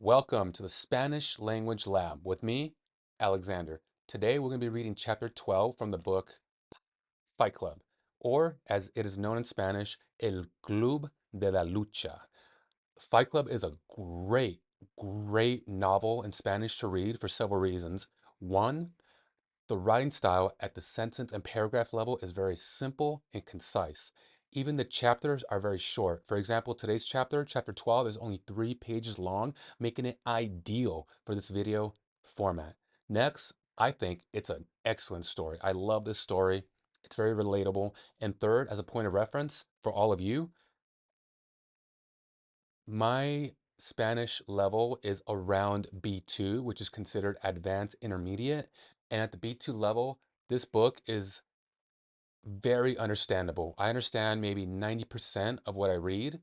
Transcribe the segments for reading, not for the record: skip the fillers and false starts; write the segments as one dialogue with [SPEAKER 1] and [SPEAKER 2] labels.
[SPEAKER 1] Welcome to the Spanish Language Lab with me, Alexander. Today we're going to be reading chapter 12 from the book Fight Club, or as it is known in Spanish, El Club de la Lucha. Fight Club is a great novel in Spanish to read for several reasons. One, the writing style at the sentence and paragraph level is very simple and concise. Even the chapters are very short. For example, today's chapter, chapter 12, is only 3 pages long, making it ideal for this video format. Next, I think it's an excellent story. I love this story. It's very relatable. And third, as a point of reference for all of you, my Spanish level is around B2, which is considered advanced intermediate. And at the B2 level, this book is very understandable. I understand maybe 90% of what I read.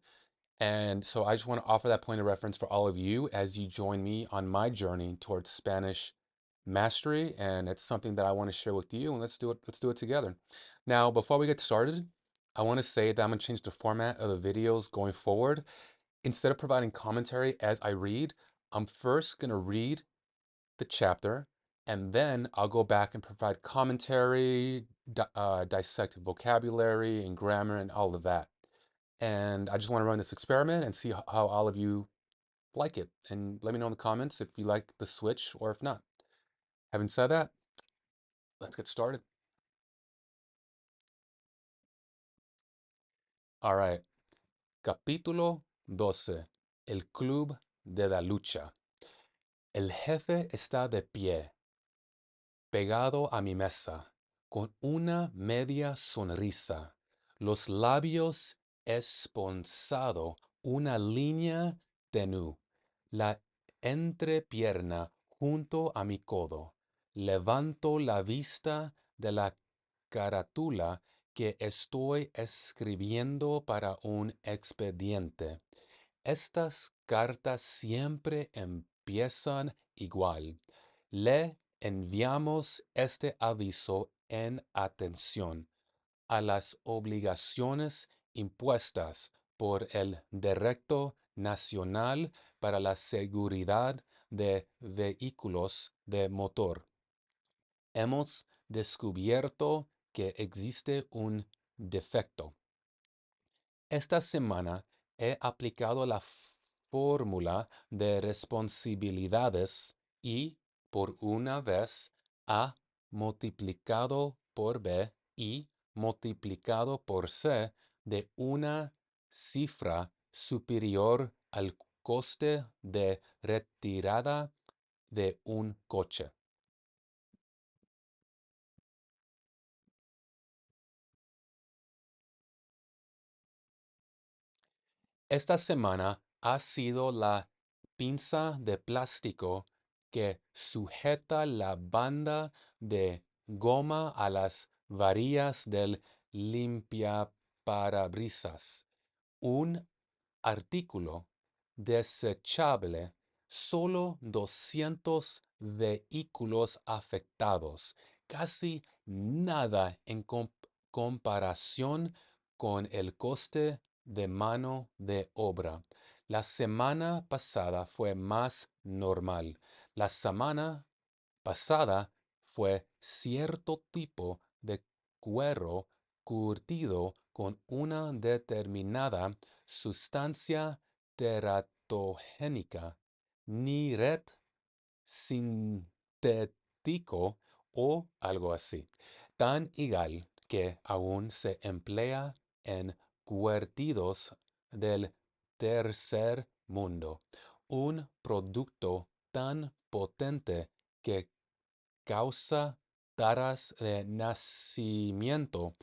[SPEAKER 1] And so I just want to offer that point of reference for all of you as you join me on my journey towards Spanish mastery. And it's something that I want to share with you. And let's do it. Let's do it together. Now, before we get started, I want to say that I'm going to change the format of the videos going forward. Instead of providing commentary as I read, I'm first going to read the chapter, and then I'll go back and provide commentary, dissect vocabulary and grammar and all of that. And I just want to run this experiment and see how all of you like it. And let me know in the comments if you like the switch or if not. Having said that, let's get started. All right. Capítulo 12. El Club de la Lucha. El jefe está de pie, pegado a mi mesa, con una media sonrisa, los labios esponzado, una línea tenue, la entrepierna junto a mi codo. Levanto la vista de la carátula que estoy escribiendo para un expediente. Estas cartas siempre empiezan igual. Le enviamos este aviso en atención a las obligaciones impuestas por el Derecho Nacional para la Seguridad de Vehículos de Motor. Hemos descubierto que existe un defecto. Esta semana he aplicado la fórmula de responsabilidades y, por una vez, A multiplicado por B y multiplicado por C de una cifra superior al coste de retirada de un coche. Esta semana ha sido la pinza de plástico que sujeta la banda de goma a las varillas del limpiaparabrisas. Un artículo desechable, solo 200 vehículos afectados, casi nada en comparación con el coste de mano de obra. La semana pasada fue más normal. La semana pasada fue cierto tipo de cuero curtido con una determinada sustancia teratogénica, ni red sintético o algo así, tan ilegal que aún se emplea en curtidos del tercer mundo, un producto tan potente que causa taras de nacimiento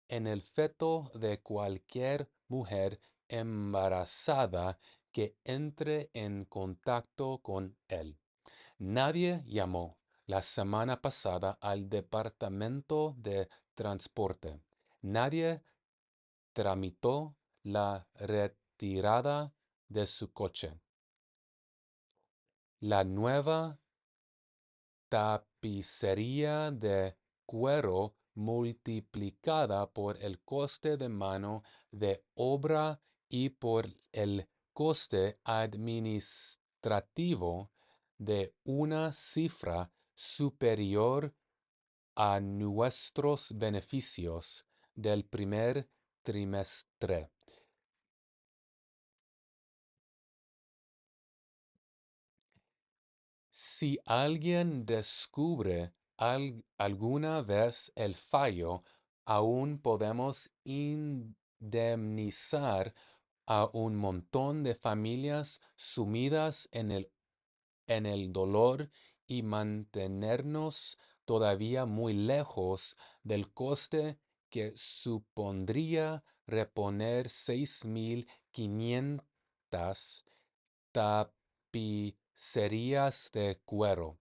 [SPEAKER 1] en el feto de cualquier mujer embarazada que entre en contacto con él. Nadie llamó la semana pasada al departamento de transporte. Nadie tramitó la retirada de su coche. La nueva tapicería de cuero multiplicada por el coste de mano de obra y por el coste administrativo demostrativo de una cifra superior a nuestros beneficios del primer trimestre. Si alguien descubre alguna vez el fallo, aún podemos indemnizar a un montón de familias sumidas en el dolor y mantenernos todavía muy lejos del coste que supondría reponer 6.500 tapicerías de cuero.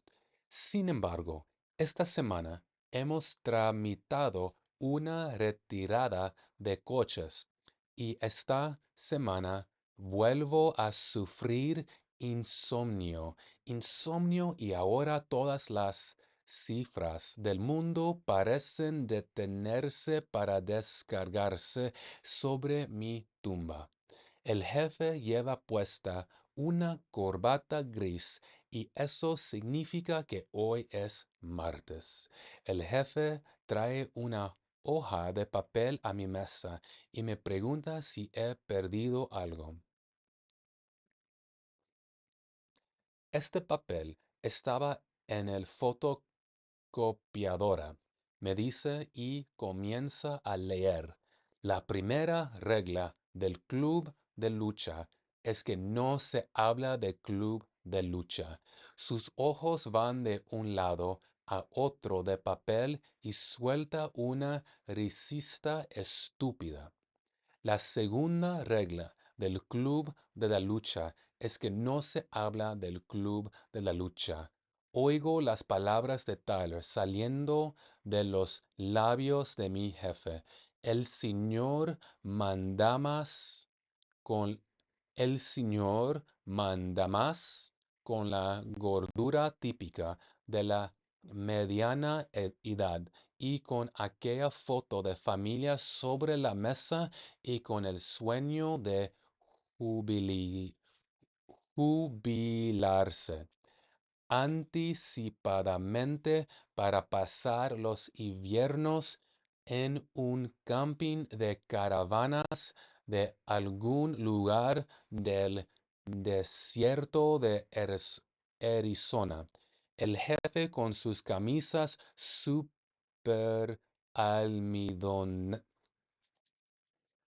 [SPEAKER 1] Sin embargo, esta semana hemos tramitado una retirada de coches y esta semana vuelvo a sufrir insomnio. Insomnio y ahora todas las cifras del mundo parecen detenerse para descargarse sobre mi tumba. El jefe lleva puesta una corbata gris y eso significa que hoy es martes. El jefe trae una hoja de papel a mi mesa y me pregunta si he perdido algo. Este papel estaba en el fotocopiadora, me dice y comienza a leer. La primera regla del club de lucha es que no se habla de club de lucha. Sus ojos van de un lado a otro de papel y suelta una risita estúpida. La segunda regla del club de la lucha es que no se habla del club de la lucha. Oigo las palabras de Tyler saliendo de los labios de mi jefe. El señor manda más con el señor manda más con la gordura típica de la mediana edad y con aquella foto de familia sobre la mesa y con el sueño de jubili- jubilarse anticipadamente para pasar los inviernos en un camping de caravanas de algún lugar del desierto de Arizona. El jefe con sus camisas super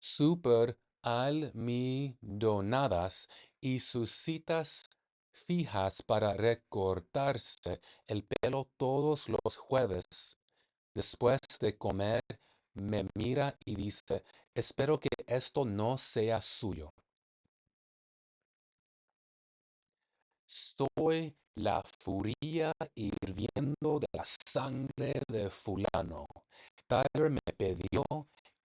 [SPEAKER 1] súper almidonadas y sus citas fijas para recortarse el pelo todos los jueves. Después de comer, me mira y dice, espero que esto no sea suyo. Soy la furia hirviendo de la sangre de fulano. Tyler me pidió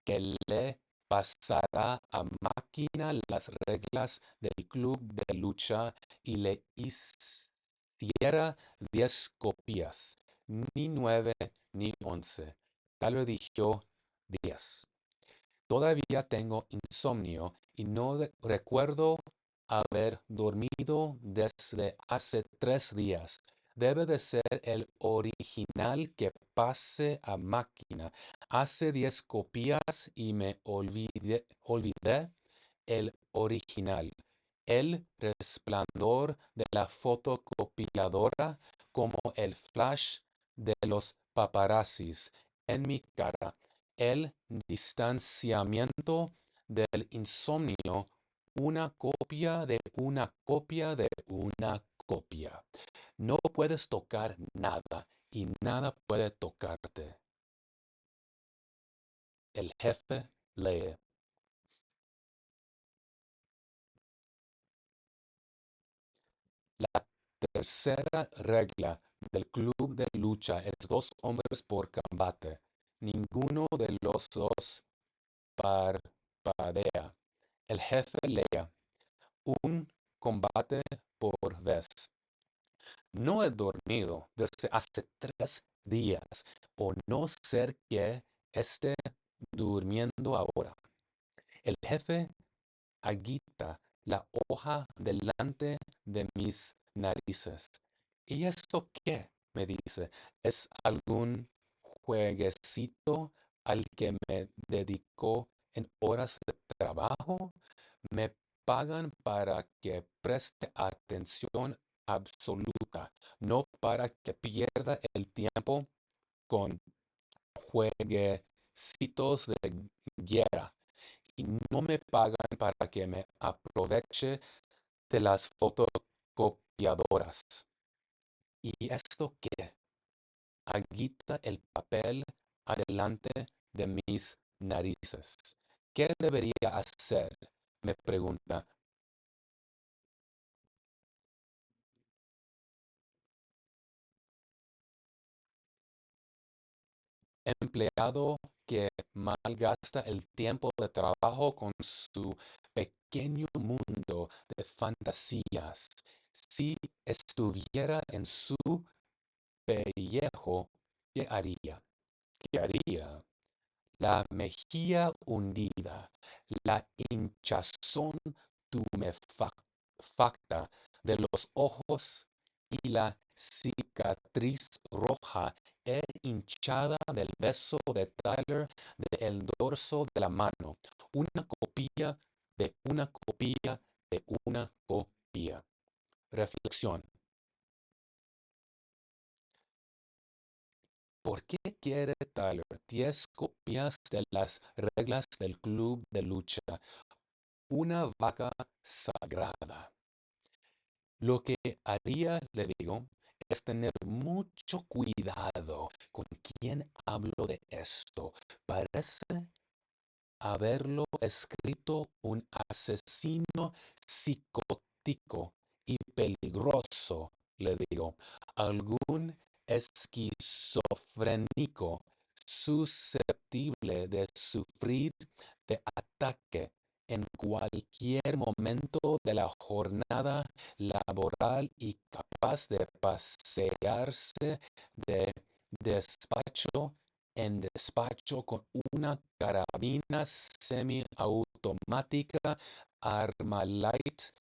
[SPEAKER 1] que le pasara a máquina las reglas del club de lucha y le hiciera 10 copias, ni 9 ni 11. Tyler dijo 10. Todavía tengo insomnio y no recuerdo haber dormido desde hace 3 días. Debe de ser el original que pase a máquina. Hace 10 copias y me olvidé el original. El resplandor de la fotocopiadora como el flash de los paparazzis en mi cara. El distanciamiento del insomnio, una copia de una copia de una copia. No puedes tocar nada y nada puede tocarte. El jefe lee. La tercera regla del club de lucha es 2 hombres por combate. Ninguno de los dos parpadea. El jefe lee. Un combate por vez. No he dormido desde hace 3 días, o no ser que esté durmiendo ahora. El jefe agita la hoja delante de mis narices. ¿Y esto qué? Me dice. ¿Es algún jueguecito al que me dedico en horas de trabajo? Me pagan para que preste atención absoluta, no para que pierda el tiempo con jueguecitos de guerra. Y no me pagan para que me aproveche de las fotocopiadoras. ¿Y esto qué? Agita el papel adelante de mis narices. ¿Qué debería hacer? Me pregunta. Empleado que malgasta el tiempo de trabajo con su pequeño mundo de fantasías. Si estuviera en su pellejo, ¿qué haría? ¿Qué haría? La mejilla hundida, la hinchazón tumefacta de los ojos y la cicatriz roja e hinchada del beso de Tyler del dorso de la mano. Una copia de una copia de una copia. Reflexión. ¿Por qué quiere Tyler 10 copias de las reglas del club de lucha? Una vaca sagrada. Lo que haría, le digo, es tener mucho cuidado con quién hablo de esto. Parece haberlo escrito un asesino psicótico y peligroso, le digo, algún esquizofrénico susceptible de sufrir de ataque en cualquier momento de la jornada laboral y capaz de pasearse de despacho en despacho con una carabina semiautomática Armalite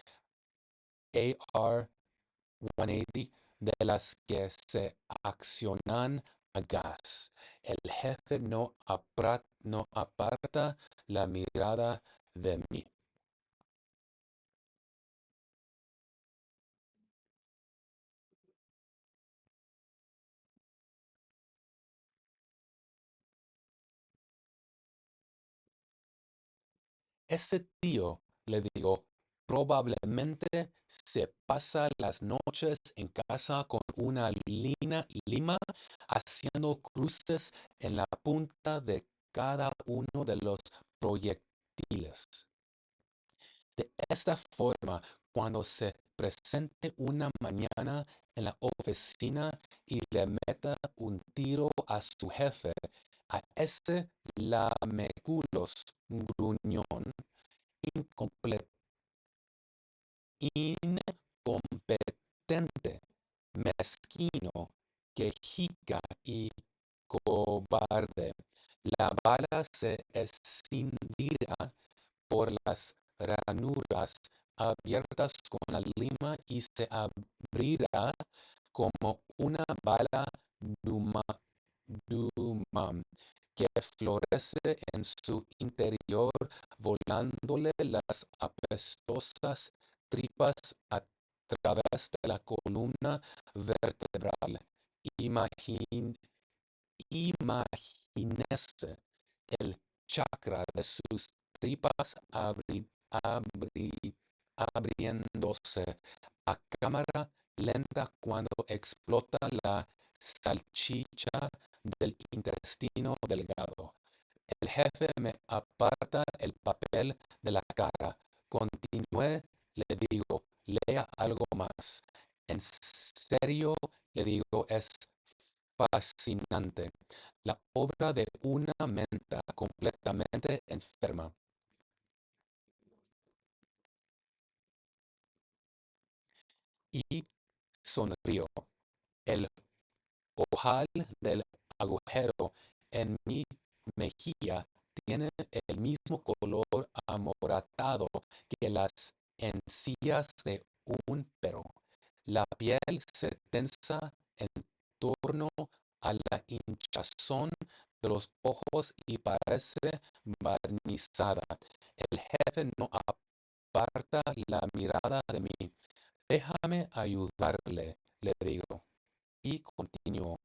[SPEAKER 1] AR-180 de las que se accionan a gas. El jefe no aparta la mirada de mí. Ese tío, le digo, probablemente se pasa las noches en casa con una lima haciendo cruces en la punta de cada uno de los proyectiles. De esta forma, cuando se presente una mañana en la oficina y le meta un tiro a su jefe, a ese lameculos gruñón, incomple- incompetente, mezquino, quejica y cobarde. La bala se escindirá por las ranuras abiertas con la lima y se abrirá como una bala duma, duma que florece en su interior, volándole las apestosas tripas a través de la columna vertebral. Imagin, imagínese el chakra de sus tripas abriéndose a cámara lenta cuando explota la salchicha del intestino delgado. El jefe me aparta el papel de la cara. Continúe, le digo, lea algo más. En serio, le digo, es fascinante. La obra de una mente completamente enferma. Y sonrió. El ojal del agujero en mi mejilla tiene el mismo color amoratado que las encías de un perro. La piel se tensa en torno a la hinchazón de los ojos y parece barnizada. El jefe no aparta la mirada de mí. Déjame ayudarle, le digo. Y continuó.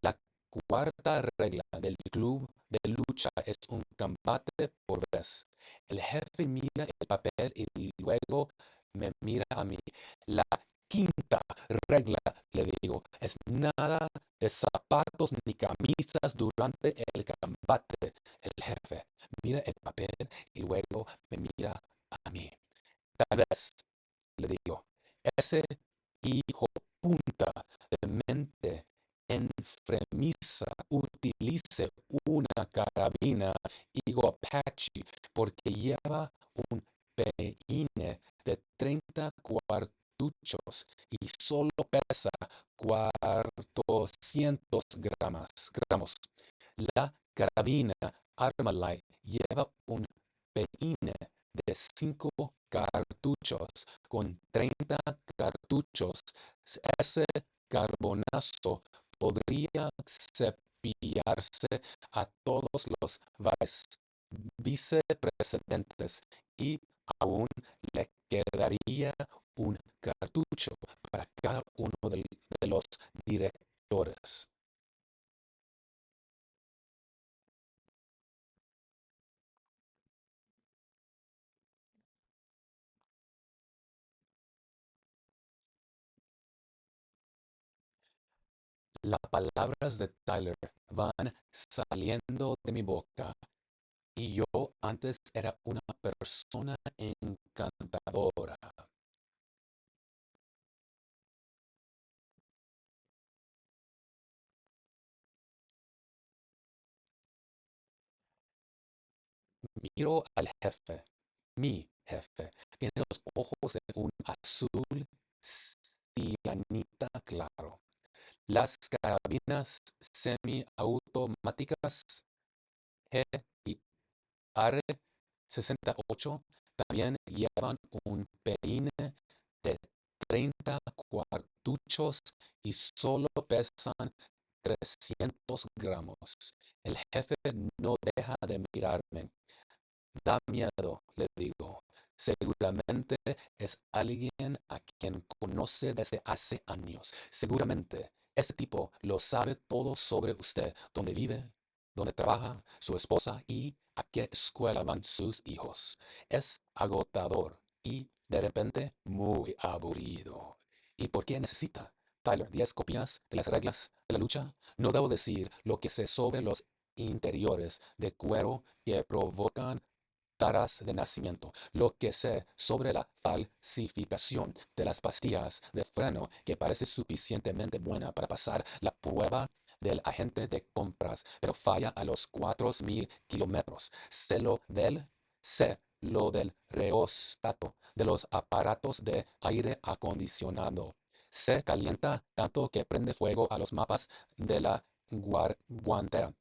[SPEAKER 1] La cuarta regla del club de lucha es un combate por vez. El jefe mira el papel y luego me mira a mí. La quinta regla, le digo, es nada de zapatos ni camisas durante el combate. El jefe mira el papel y luego me mira a mí. Tal vez, le digo, ese hijo punta de mente enfermiza utilice una carabina Eagle Apache porque lleva un peine de 30 cuartuchos y solo pesa 400 gramos. La carabina Armalite lleva un peine de 5 cartuchos con 30 cartuchos. Ese carbonazo podría cepillarse a todos los vicepresidentes y aún le quedaría un cartucho para cada uno de los directores. Las palabras de Tyler van saliendo de mi boca y yo antes era una persona encantadora. Miro al jefe, mi jefe. Tiene los ojos de un azul cianita claro. Las carabinas semiautomáticas G y R 68 también llevan un peine de 30 cuartuchos y solo pesan 300 gramos. El jefe no deja de mirarme. Da miedo, le digo. Seguramente es alguien a quien conoce desde hace años. Seguramente ese tipo lo sabe todo sobre usted, dónde vive, dónde trabaja, su esposa y a qué escuela van sus hijos. Es agotador y de repente muy aburrido. ¿Y por qué necesita, Tyler, 10 copias de las reglas de la lucha? No debo decir lo que sé sobre los interiores de cuero que provocan taras de nacimiento, lo que sé sobre la falsificación de las pastillas de freno que parece suficientemente buena para pasar la prueba del agente de compras, pero falla a los 4000 kilómetros. Sé lo del reostato de los aparatos de aire acondicionado. Se calienta tanto que prende fuego a los mapas de la guantera.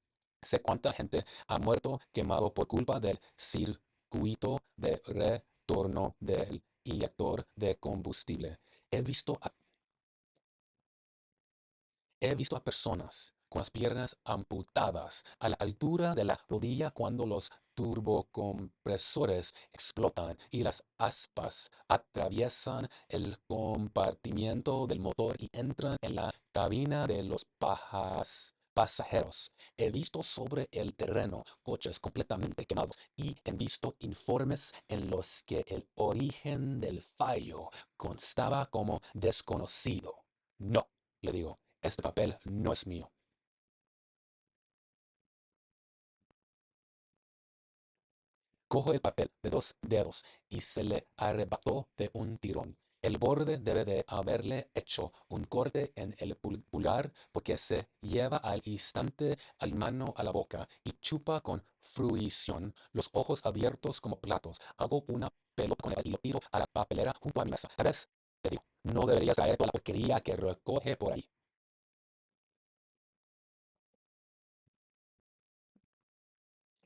[SPEAKER 1] Sé cuánta gente ha muerto quemado por culpa del circuito de retorno del inyector de combustible. He visto a He visto a personas con las piernas amputadas a la altura de la rodilla cuando los turbocompresores explotan y las aspas atraviesan el compartimiento del motor y entran en la cabina de los pasajeros. He visto sobre el terreno coches completamente quemados y he visto informes en los que el origen del fallo constaba como desconocido. No, le digo. Este papel no es mío. Cojo el papel de 2 dedos y se le arrebató de un tirón. El borde debe de haberle hecho un corte en el pulgar porque se lleva al instante al mano a la boca y chupa con fruición, los ojos abiertos como platos. Hago una pelota con él y lo tiro a la papelera junto a mi mesa. ¿Sabes? Te digo, no deberías traer toda la porquería que recoge por ahí.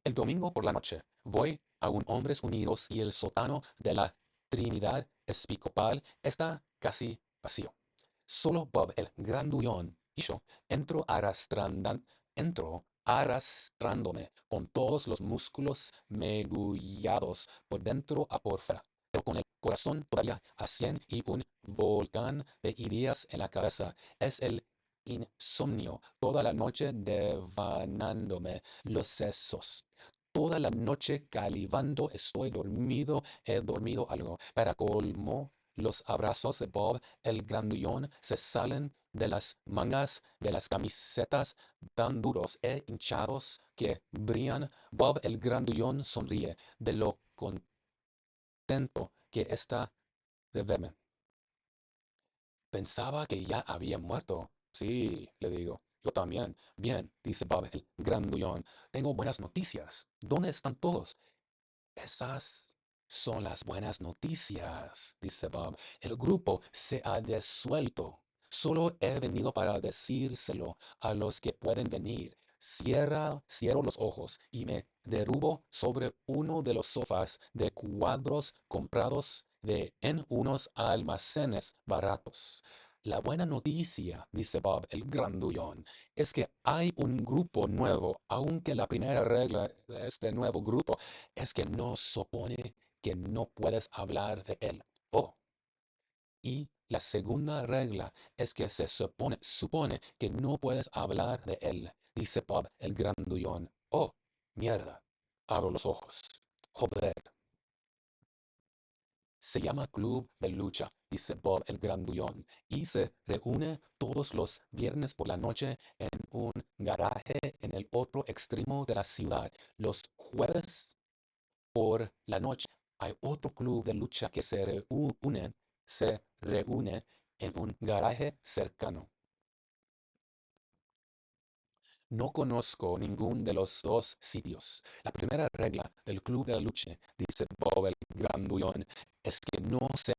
[SPEAKER 1] El domingo por la noche voy aún hombres unidos y el sótano de la Trinidad Episcopal está casi vacío. Solo Bob, el grandullón, y yo entro arrastrándome con todos los músculos megullados por dentro a por fuera, pero con el corazón todavía a 100 y un volcán de ideas en la cabeza. Es el insomnio, toda la noche devanándome los sesos. Toda la noche calivando estoy dormido, he dormido algo. Para colmo, los abrazos de Bob el grandullón se salen de las mangas de las camisetas tan duros e hinchados que brillan. Bob el grandullón sonríe de lo contento que está de verme. Pensaba que ya había muerto. Sí, le digo. Yo también. Bien, dice Bob el grandullón. Tengo buenas noticias. ¿Dónde están todos? Esas son las buenas noticias, dice Bob. El grupo se ha disuelto. Solo he venido para decírselo a los que pueden venir. Cierro los ojos y me derrubo sobre uno de los sofás de cuadros comprados en unos almacenes baratos. La buena noticia, dice Bob el grandullón, es que hay un grupo nuevo, aunque la primera regla de este nuevo grupo es que no supone que no puedes hablar de él. Oh, y la segunda regla es que se supone que no puedes hablar de él, dice Bob el grandullón. Oh, mierda. Abro los ojos. Joder. Se llama Club de Lucha, dice Bob el grandullón, y se reúne todos los viernes por la noche en un garaje en el otro extremo de la ciudad. Los jueves por la noche hay otro club de lucha que se reúne en un garaje cercano. No conozco ningún de los dos sitios. La primera regla del club de la lucha, dice Bob el grandullón, es que no se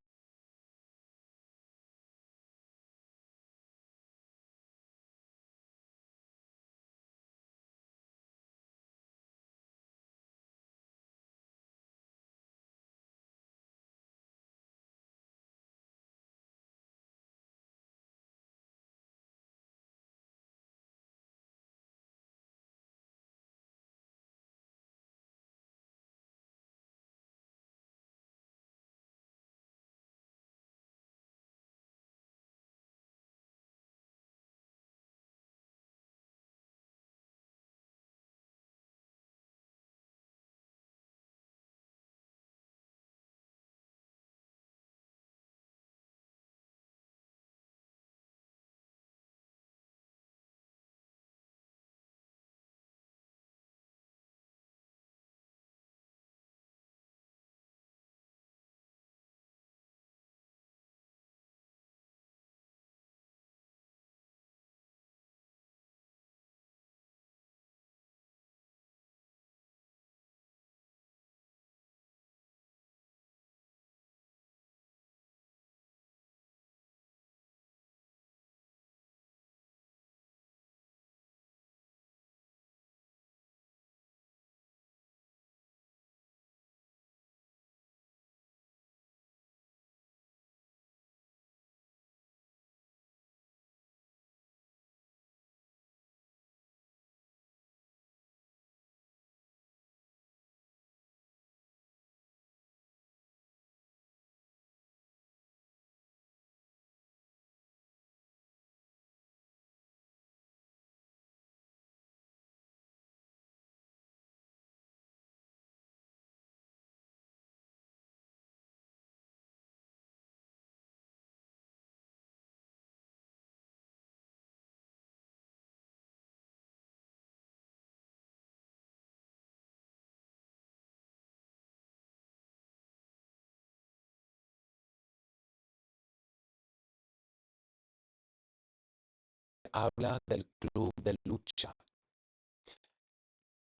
[SPEAKER 1] habla del club de lucha.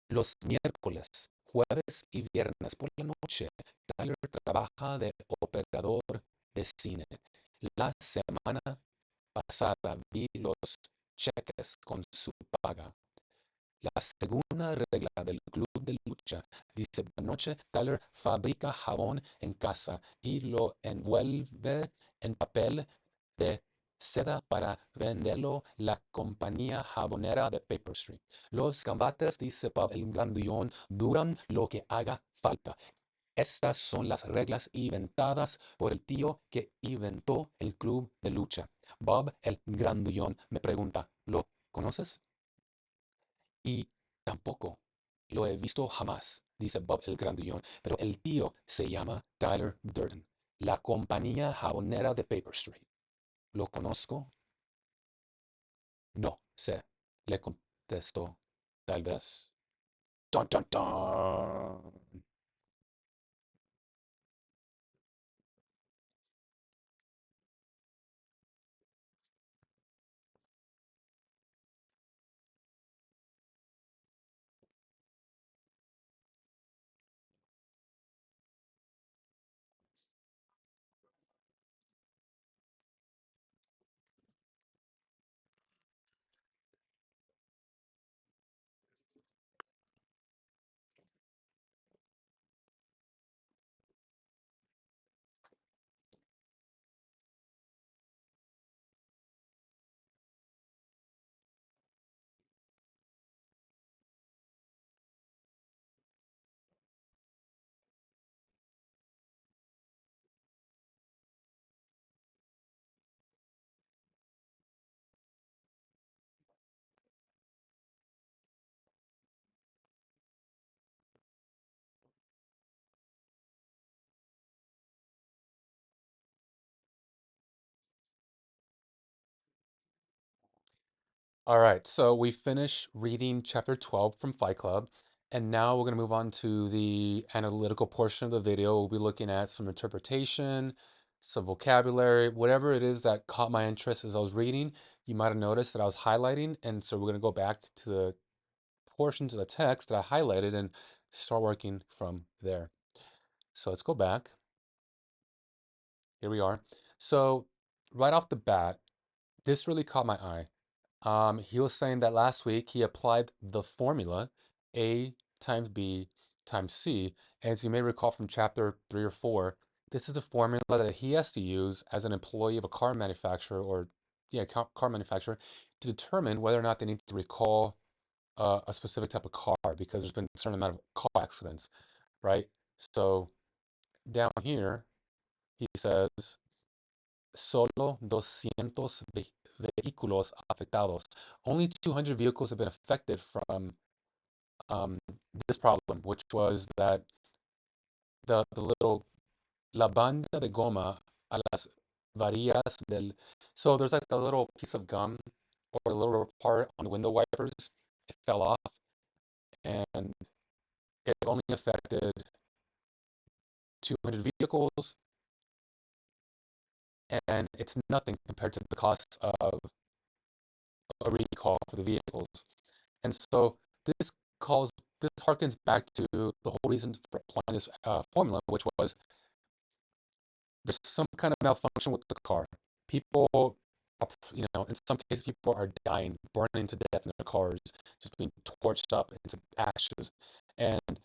[SPEAKER 1] Los miércoles, jueves y viernes por la noche, Tyler trabaja de operador de cine. La semana pasada vi los cheques con su paga. La segunda regla del club club de lucha. Dice, de noche, Tyler fabrica jabón en casa y lo envuelve en papel de seda para venderlo la compañía jabonera de Paper Street. Los combates, dice Bob el grandullón, duran lo que haga falta. Estas son las reglas inventadas por el tío que inventó el club de lucha. Bob el grandullón me pregunta, ¿lo conoces? Y tampoco lo he visto jamás, dice Bob el grandullón, pero el tío se llama Tyler Durden, la compañía jabonera de Paper Street. ¿Lo conozco? No sé, le contestó, tal vez. ¡Ton, ton, ton! All right, so we finished reading chapter 12 from Fight Club, and now we're going to move on to the analytical portion of the video. We'll be looking at some interpretation, some vocabulary, whatever it is that caught my interest as I was reading. You might have noticed that I was highlighting, and so we're going to go back to the portions of the text that I highlighted and start working from there. So let's go back. Here we are. So right off the bat, this really caught my eye. He was saying that last week he applied the formula A times B times C. As you may recall from chapter 3 or 4, this is a formula that he has to use as an employee of a car manufacturer or, yeah, car manufacturer to determine whether or not they need to recall a specific type of car because there's been a certain amount of car accidents, right? So down here, he says, solo 200 vehículos afectados. Only 200 vehicles have been affected from um, this problem, which was that the little la banda de goma a las varillas del. So there's like a little piece of gum or a little part on the window wipers. It fell off and it only affected 200 vehicles, and it's nothing compared to the cost of a recall for the vehicles. And so this calls this harkens back to the whole reason for applying this formula, which was there's some kind of malfunction with the car. People, in some cases, people are dying, burning to death in their cars, just being torched up into ashes. And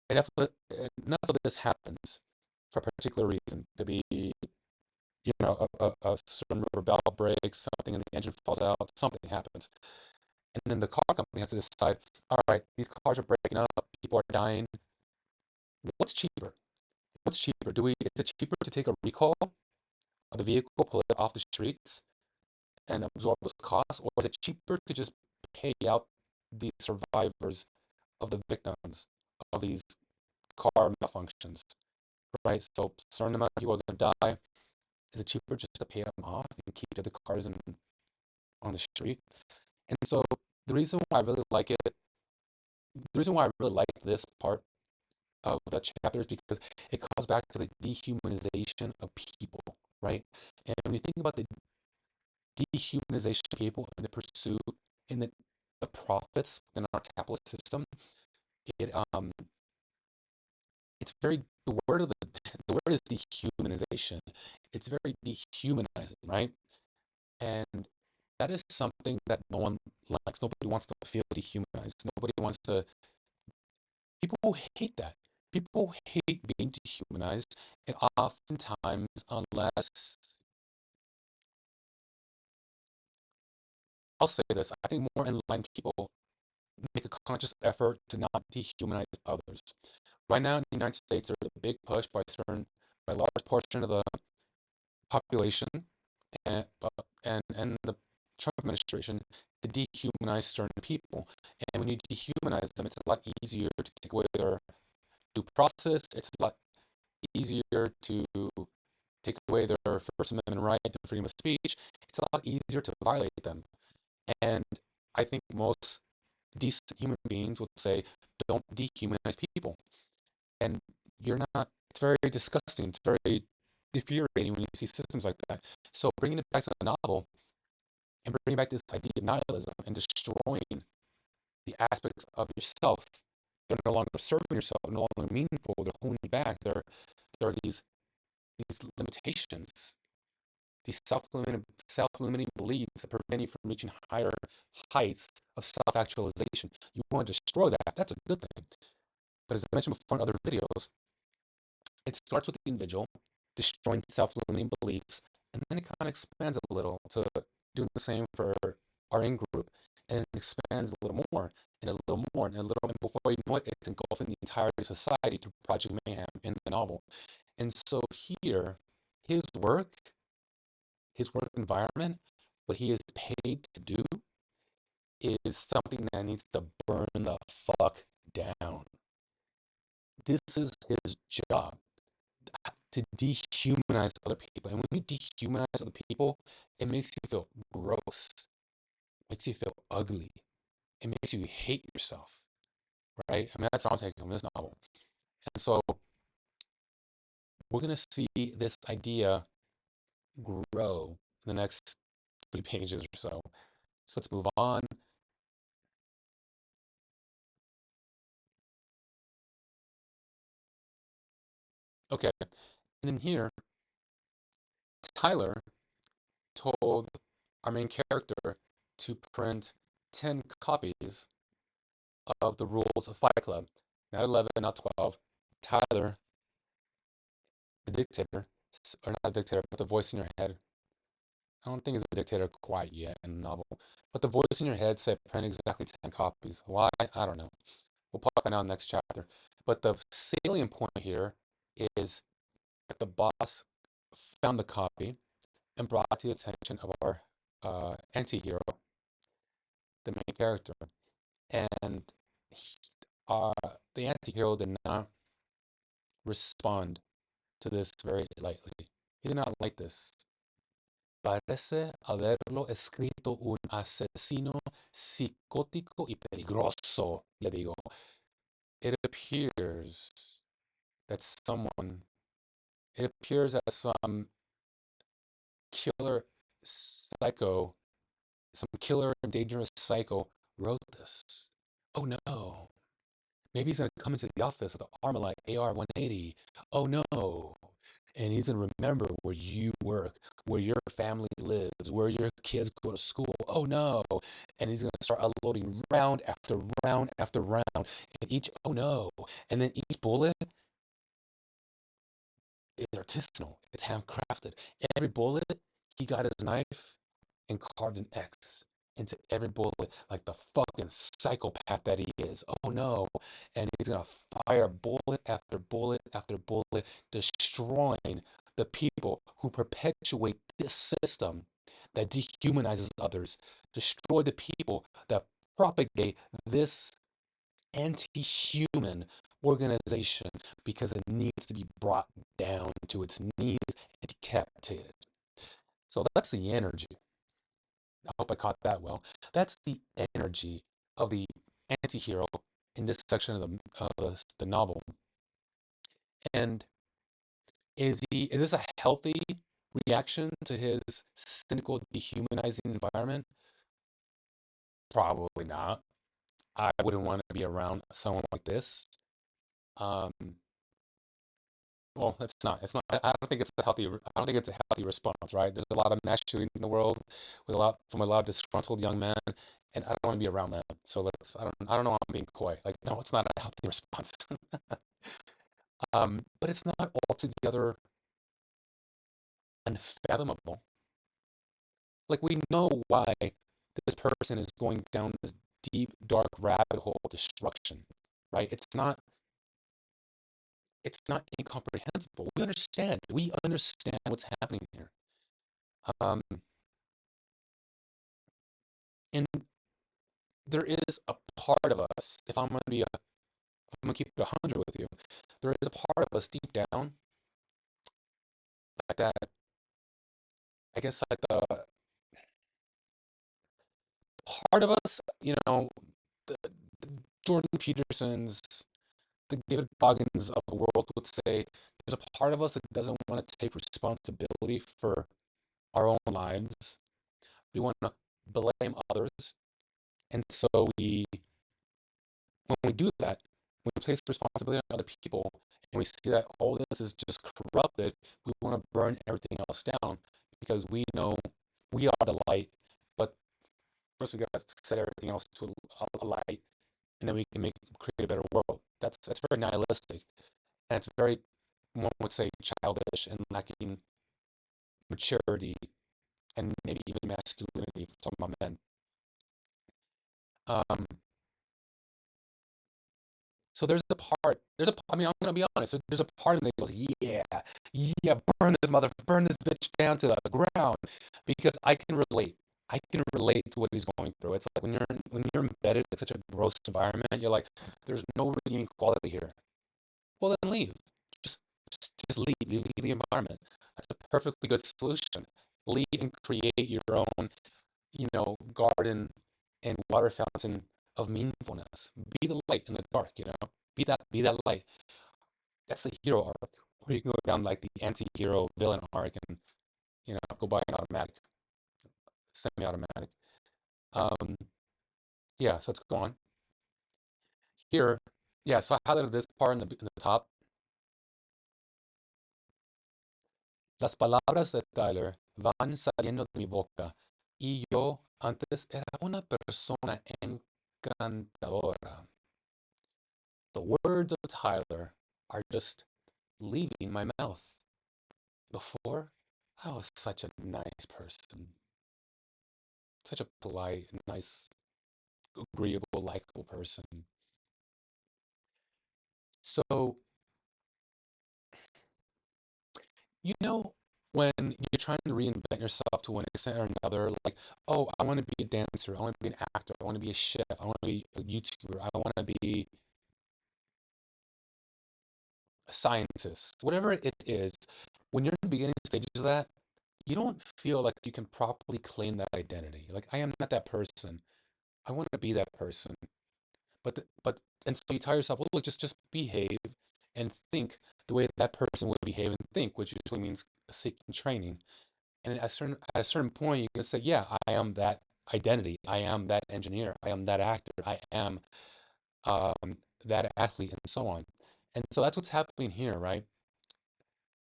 [SPEAKER 1] enough of this happens for a particular reason. Could be, a certain rubber valve breaks, something in the engine falls out, something happens. And then the car company has to decide, all right, these cars are breaking up, people are dying. What's cheaper? What's cheaper? Is it cheaper to take a recall of the vehicle, pull it off the streets, and absorb those costs, or is it cheaper to just pay out the survivors of the victims of these car malfunctions, right? So, a certain amount of people are going to die. Is it cheaper just to pay them off and keep the other cars on the street? And so, the reason why I really like it, the reason why I really like this part of the chapter is because it calls back to the dehumanization of people, right? And when you think about the dehumanization of people and the pursuit and the profits in our capitalist system, it it's very the word is dehumanization. It's very dehumanizing, right? And that is something that no one likes. Nobody wants to feel dehumanized. Nobody wants to People hate that. People hate being dehumanized, and oftentimes, unless I'll say this, I think more enlightened people make a conscious effort to not dehumanize others. Right now in the United States, there's a big push by a large portion of the population and the Trump administration to dehumanize certain people. And when you dehumanize them, it's a lot easier to take away their due process. It's a lot easier to take away their First Amendment right to freedom of speech. It's a lot easier to violate them. And I think most decent human beings would say, don't dehumanize people. And you're not, it's very disgusting. It's very infuriating when you see systems like that. So bringing it back to the novel and bringing back this idea of nihilism and destroying the aspects of yourself, they're no longer serving yourself, they're no longer meaningful, they're holding you back. There are these limitations, these self-limiting beliefs that prevent you from reaching higher heights of self-actualization. You want to destroy that, that's a good thing. But as I mentioned before in other videos, it starts with the individual destroying self-limiting beliefs, and then it kind of expands a little to doing the same for our in-group, and it expands a little more, and a little more, and a little, and before you know it, it's engulfing the entire society through Project Mayhem in the novel. And so here, his work, his work environment, what he is paid to do is something that needs to burn the fuck down. This is his job to dehumanize other people. And when you dehumanize other people, it makes you feel gross, makes you feel ugly, it makes you hate yourself, right? I mean, that's what I'm taking from this novel. And so we're going to see this idea grow in the next 3 pages or so. So let's move on. Okay. And then here, Tyler told our main character to print 10 copies of the rules of Fight Club. Not 11, not 12. Tyler, the dictator, or not the dictator, but the voice in your head. I don't think he's a dictator quite yet in the novel. But the voice in your head said print exactly 10 copies. Why? I don't know. We'll probably find out in the next chapter. But the salient point here is that the boss found the copy and brought to the attention of our anti-hero, the main character. And he, uh, the anti-hero did not respond to this very lightly. He did not like this. Parece haberlo escrito un asesino psicótico y peligroso, le digo. It appears that someone, it appears that some killer psycho, some killer and dangerous psycho wrote this. Oh no. Maybe he's gonna come into the office with an Armalite AR-180. Oh no. And he's gonna remember where you work, where your family lives, where your kids go to school. Oh no. And he's gonna start unloading round after round after round. And each, oh no. And then each bullet is artisanal. It's handcrafted. Every bullet, he got his knife and carved an X into every bullet, like the fucking psychopath that he is. Oh no. And he's gonna fire bullet after bullet after bullet, destroying the people who perpetuate this system that dehumanizes others, destroy the people that propagate this anti-human organization because it needs to be brought down to its knees and decapitated. So that's the energy. I hope I caught that well. That's the energy of the anti-hero in this section of the novel. And is this a healthy reaction to his cynical, dehumanizing environment? Probably not. I wouldn't want to be around someone like this. Um, well, it's not. It's not. I don't think it's a healthy. I don't think it's a healthy response, right? There's a lot of mass shooting in the world, with a lot from a lot of disgruntled young men, and I don't want to be around them. So I don't know why I'm being coy. Like, no, it's not a healthy response. But it's not altogether unfathomable. Like, we know why this person is going down this deep, dark rabbit hole of destruction, right? It's not incomprehensible. We understand. We understand what's happening here. Um, and there is a part of us, if I'm gonna keep it 100 with you, there is a part of us deep down, like that, I guess, like the part of us, the Jordan Petersons, the David Goggins of the world would say, there's a part of us that doesn't want to take responsibility for our own lives. We want to blame others. And so when we do that, when we place responsibility on other people and we see that all this is just corrupted, we want to burn everything else down because we know we are the light, but first we got to set everything else to a light, and then we can create a better world. That's very nihilistic, and it's very, one would say, childish and lacking maturity and maybe even masculinity for some of my men. Um, So I mean, I'm gonna be honest. There's a part of me that goes, yeah, yeah, burn this bitch down to the ground, because I can relate. I can relate to what he's going through. It's like when you're embedded in such a gross environment, you're like, there's no redeeming quality here. Well, then leave. Just leave. Leave the environment. That's a perfectly good solution. Leave and create your own, garden and water fountain of meaningfulness. Be the light in the dark, Be that light. That's the hero arc. Where you can go down like the anti-hero villain arc and, go buy an automatic, semi-automatic. Um, yeah, so let's go on. Here, yeah, so I highlighted this part in the top. Las palabras de Tyler van saliendo de mi boca y yo antes era una persona encantadora. The words of Tyler are just leaving my mouth. Before, I was such a nice person, such a polite, nice, agreeable, likable person. So, you know, when you're trying to reinvent yourself to one extent or another, like, oh, I want to be a dancer, I want to be an actor, I want to be a chef, I want to be a YouTuber, I want to be a scientist, whatever it is, when you're in the beginning stages of that, you don't feel like you can properly claim that identity. Like, I am not that person. I want to be that person. And so you tell yourself, well, look, just behave and think the way that person would behave and think, which usually means seeking training. And at a certain point, you can say, yeah, I am that identity. I am that engineer. I am that actor. I am that athlete, and so on. And so that's what's happening here, right?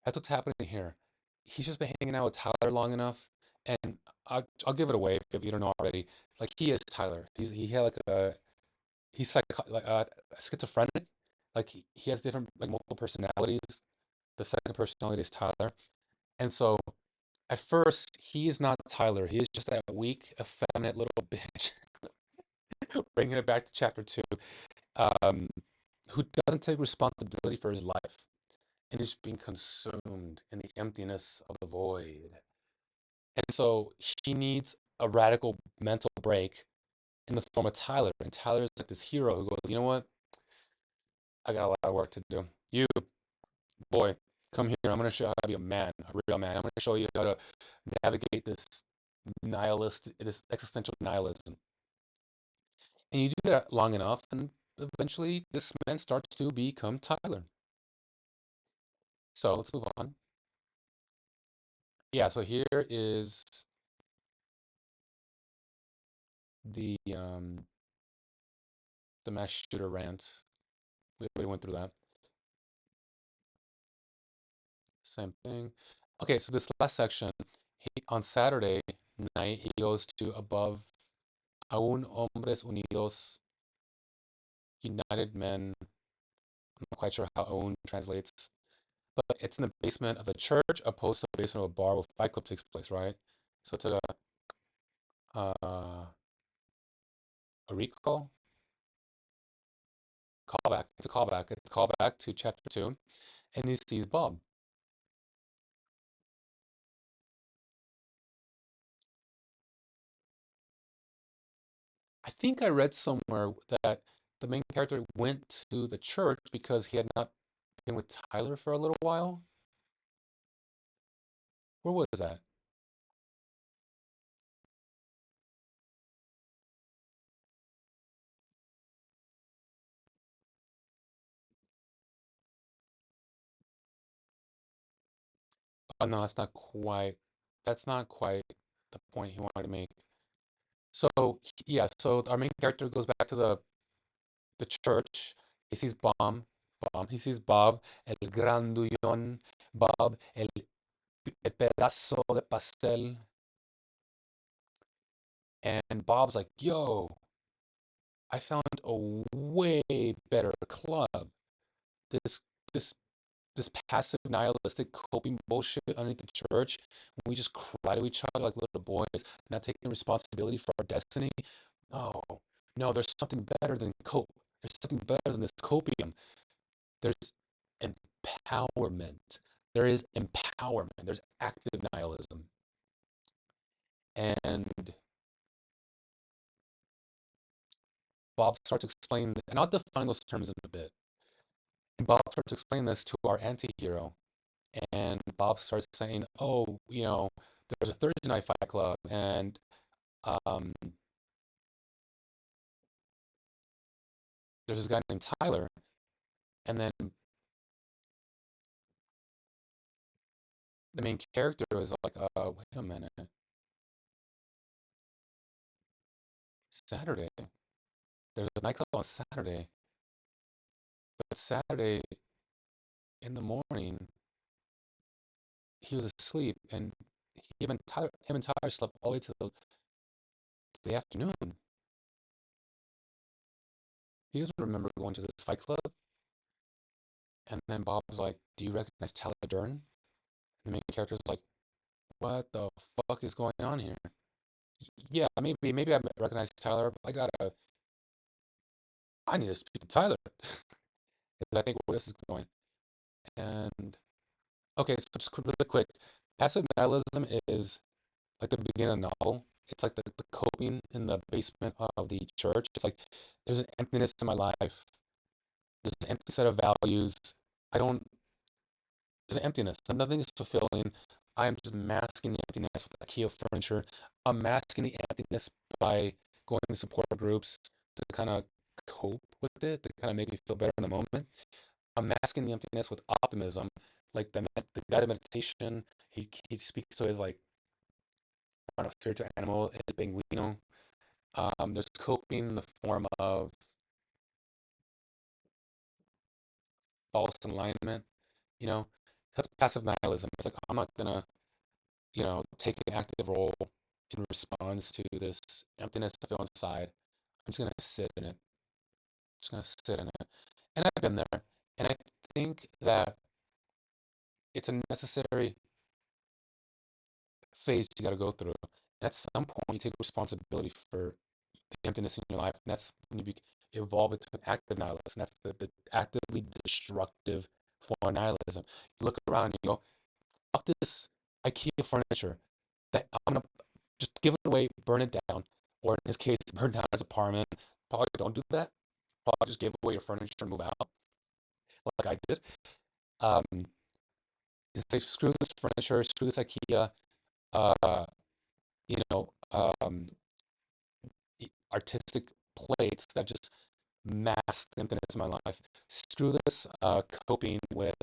[SPEAKER 1] That's what's happening here. He's just been hanging out with Tyler long enough, and I'll give it away if you don't know already. Like, he is Tyler. He had like schizophrenic. Like, he has different, like, multiple personalities. The second personality is Tyler, and so at first he is not Tyler. He is just that weak, effeminate little bitch. Bringing it back to chapter two, um, who doesn't take responsibility for his life and is being consumed in the emptiness of the void. And so he needs a radical mental break in the form of Tyler. And Tyler is like this hero who goes, you know what? I got a lot of work to do. You, boy, come here. I'm going to show you how to be a man, a real man. I'm going to show you how to navigate this existential nihilism. And you do that long enough, and eventually this man starts to become Tyler. So let's move on. Yeah, so here is the mass shooter rant. We already went through that. Same thing. Okay, so this last section, on Saturday night, he goes to above Aún hombres unidos, united men. I'm not quite sure how aún translates, but it's in the basement of a church opposed to the basement of a bar where Fight Club takes place, right? So it's a recall, callback. It's a callback. It's a callback to chapter two, and he sees Bob. I think I read somewhere that the main character went to the church because he had not been with Tyler for a little while. Where was that? Oh no, that's not quite. That's not quite the point he wanted to make. So yeah, so our main character goes back to the church. He sees Bob. He sees Bob, el grandullón, Bob, el pedazo de pastel, and Bob's like, "Yo, I found a way better club. This this this passive nihilistic coping bullshit underneath the church when we just cry to each other like little boys, not taking responsibility for our destiny. No, no, there's something better than cope. There's something better than this copium. There's empowerment. There is empowerment. There's active nihilism. And Bob starts explaining, and I'll define those terms in a bit. And Bob starts explaining this to our anti-hero. And Bob starts saying, "Oh, there's a Thursday night fight club, and um, there's this guy named Tyler." And then the main character was like, wait a minute, Saturday. There's a nightclub on Saturday, but Saturday in the morning he was asleep, and him and Tyler slept all the way to the afternoon. He doesn't remember going to this fight club. And then Bob was like, "Do you recognize Tyler Durden?" And the main character was like, "What the fuck is going on here?" Yeah, maybe I recognize Tyler, but I need to speak to Tyler because I think where this is going. And okay, so just really quick, passive nihilism is like the beginning of the novel. It's like the coping in the basement of the church. It's like there's an emptiness in my life. There's an empty set of values. I don't. There's an emptiness. And nothing is fulfilling. I am just masking the emptiness with IKEA furniture. I'm masking the emptiness by going to support groups to kind of cope with it, to kind of make me feel better in the moment. I'm masking the emptiness with optimism, like the guided meditation. He speaks to his like I don't know spiritual animal, el penguino. There's coping in the form of false alignment. You know, such passive nihilism. It's like I'm not gonna take an active role in response to this emptiness I feel inside. I'm just gonna sit in it. Just gonna sit in it. And I've been there. And I think that it's a necessary phase you gotta go through. And at some point you take responsibility for the emptiness in your life. And that's when you evolve into an active nihilism. That's the actively destructive form of nihilism. You look around and you go, fuck this IKEA furniture. That I'm gonna just give it away, burn it down, or in his case, burn down his apartment. Probably don't do that. Probably just give away your furniture and move out, like I did. Um, and say screw this furniture, screw this IKEA. Uh, you know, um, artistic plates that just mask the emptiness in my life. Screw this coping with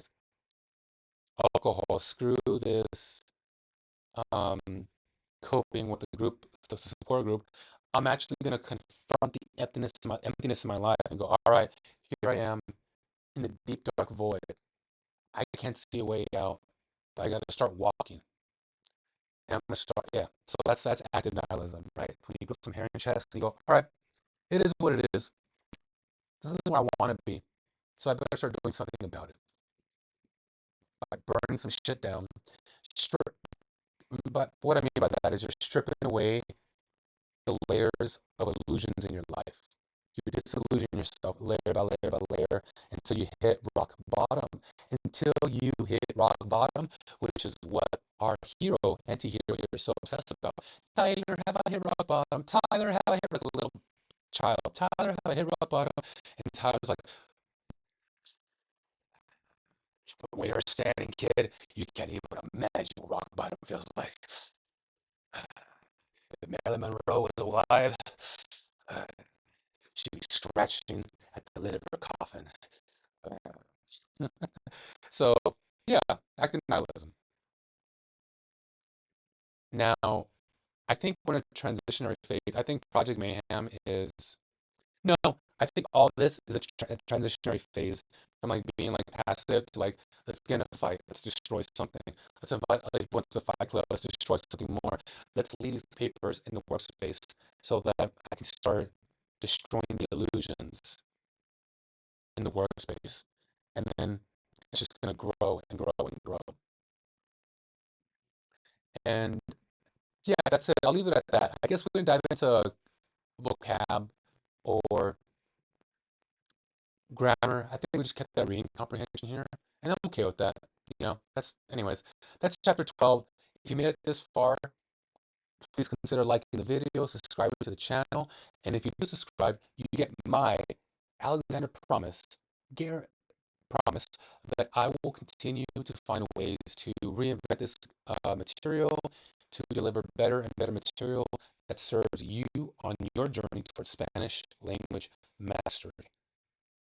[SPEAKER 1] alcohol. Screw this um, coping with the group, the support group. I'm actually going to confront the emptiness in my life and go, all right, here I am in the deep dark void. I can't see a way out, but I got to start walking. And I'm gonna start. Yeah. So that's active nihilism, right? When you grow some hair in your chest, and you go, all right, it is what it is. This isn't where I want to be. So I better start doing something about it. Like burning some shit down. Strip. But what I mean by that is you're stripping away the layers of illusions in your life. You disillusion yourself layer by layer by layer until you hit rock bottom. Until you hit rock bottom, which is what our hero, anti-hero here is so obsessed about. Tyler, have I hit rock bottom? Tyler, have I hit like a little child? Tyler, have I hit rock bottom? And Tyler's like, when you're a standing kid, you can't even imagine what rock bottom feels like. If Marilyn Monroe was alive, uh, she'd be scratching at the lid of her coffin. So, yeah, active nihilism. Now, I think we're in a transitionary phase. I think Project Mayhem is no. I think all this is a transitionary phase from like being like passive to like let's get in a fight. Let's destroy something. Let's invite other people to the fight club. Let's destroy something more. Let's leave these papers in the workspace so that I can start destroying the illusions in the workspace, and then it's just gonna grow and grow and grow. And yeah, that's it. I'll leave it at that. I guess we can dive into vocab or grammar. I think we just kept that reading comprehension here, and I'm okay with that. That's anyways. That's chapter 12. If you made it this far, please consider liking the video, subscribing to the channel, and if you do subscribe, you get my Alexander gar- promise that I will continue to find ways to reinvent this material, to deliver better and better material that serves you on your journey towards Spanish language mastery.